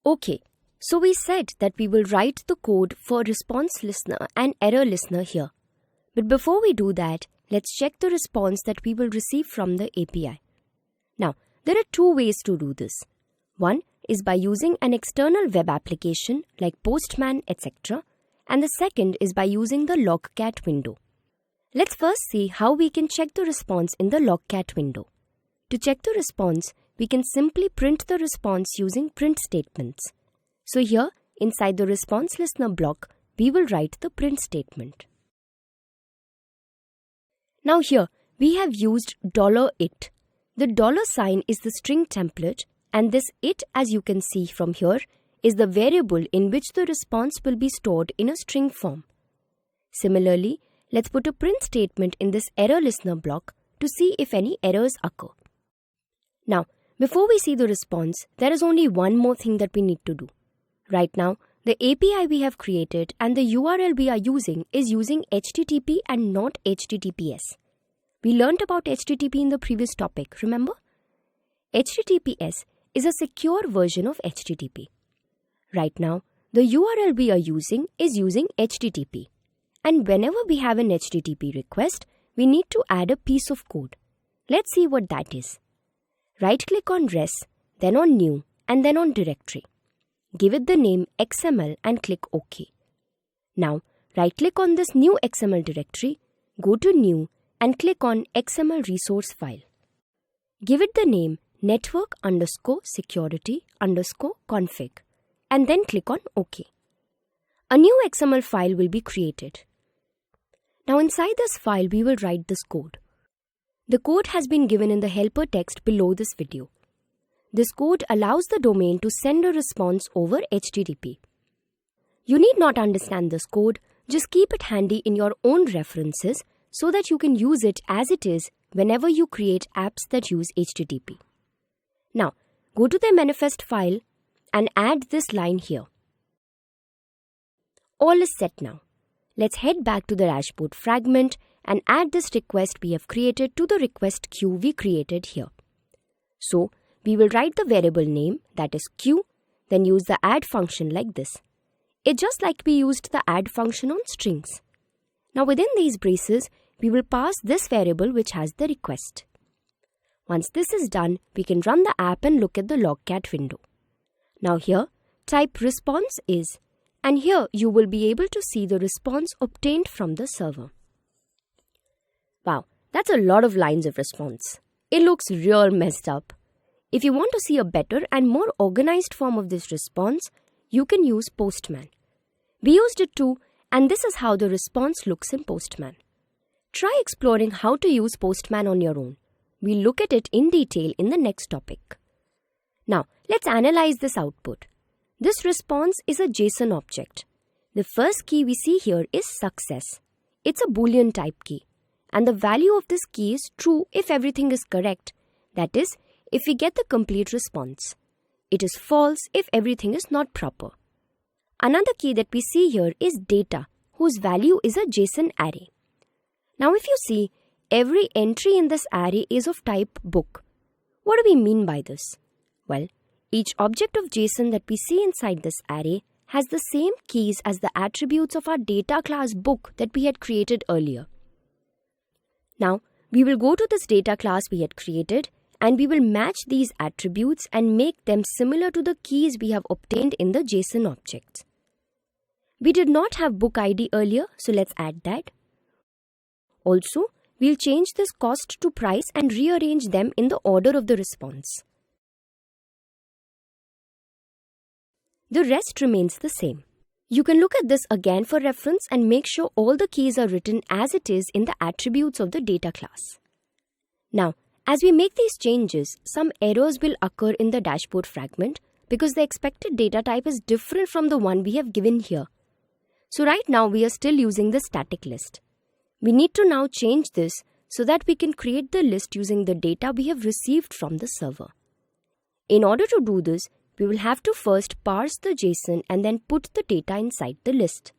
Okay, so we said that we will write the code for response listener and error listener here. But before we do that, let's check the response that we will receive from the API. Now, there are two ways to do this. One is by using an external web application like Postman, etc. And the second is by using the logcat window. Let's first see how we can check the response in the logcat window. To check the response, we can simply print the response using print statements. So here, inside the response listener block, we will write the print statement. Now here, we have used $it. The $sign is the string template, and this it, as you can see from here, is the variable in which the response will be stored in a string form. Similarly, let's put a print statement in this error listener block to see if any errors occur. Now, before we see the response, there is only one more thing that we need to do. Right now, the API we have created and the URL we are using is using HTTP and not HTTPS. We learnt about HTTP in the previous topic, remember? HTTPS is a secure version of HTTP. Right now, the URL we are using is using HTTP. And whenever we have an HTTP request, we need to add a piece of code. Let's see what that is. Right-click on res, then on new, and then on directory. Give it the name XML and click OK. Now, right-click on this new XML directory, go to new, and click on XML resource file. Give it the name network_security_config, and then click on OK. A new XML file will be created. Now inside this file, we will write this code. The code has been given in the helper text below this video. This code allows the domain to send a response over HTTP. You need not understand this code, just keep it handy in your own references so that you can use it as it is whenever you create apps that use HTTP. Now, go to the manifest file and add this line here. All is set now. Let's head back to the dashboard fragment and add this request we have created to the request queue we created here. So, we will write the variable name, that is queue, then use the add function like this. It's just like we used the add function on strings. Now within these braces, we will pass this variable which has the request. Once this is done, we can run the app and look at the logcat window. Now here, type response is, and here you will be able to see the response obtained from the server. Wow, that's a lot of lines of response. It looks real messed up. If you want to see a better and more organized form of this response, you can use Postman. We used it too, and this is how the response looks in Postman. Try exploring how to use Postman on your own. We'll look at it in detail in the next topic. Now, let's analyze this output. This response is a JSON object. The first key we see here is success. It's a Boolean type key, and the value of this key is true if everything is correct. That is, if we get the complete response. It is false if everything is not proper. Another key that we see here is data, whose value is a JSON array. Now if you see, every entry in this array is of type book. What do we mean by this? Well, each object of JSON that we see inside this array has the same keys as the attributes of our data class book that we had created earlier. Now, we will go to this data class we had created and we will match these attributes and make them similar to the keys we have obtained in the JSON objects. We did not have book ID earlier, so let's add that. Also, we'll change this cost to price and rearrange them in the order of the response. The rest remains the same. You can look at this again for reference and make sure all the keys are written as it is in the attributes of the data class. Now, as we make these changes, some errors will occur in the dashboard fragment because the expected data type is different from the one we have given here. So right now we are still using the static list. We need to now change this so that we can create the list using the data we have received from the server. In order to do this, we will have to first parse the JSON and then put the data inside the list.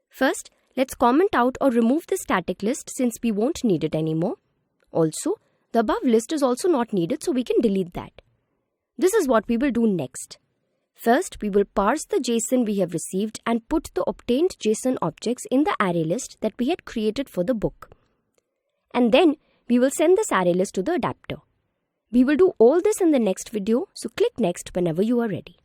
First, let's comment out or remove the static list since we won't need it anymore. Also, the above list is also not needed, so we can delete that. This is what we will do next. First, we will parse the JSON we have received and put the obtained JSON objects in the array list that we had created for the book. And then, we will send this array list to the adapter. We will do all this in the next video, so click next whenever you are ready.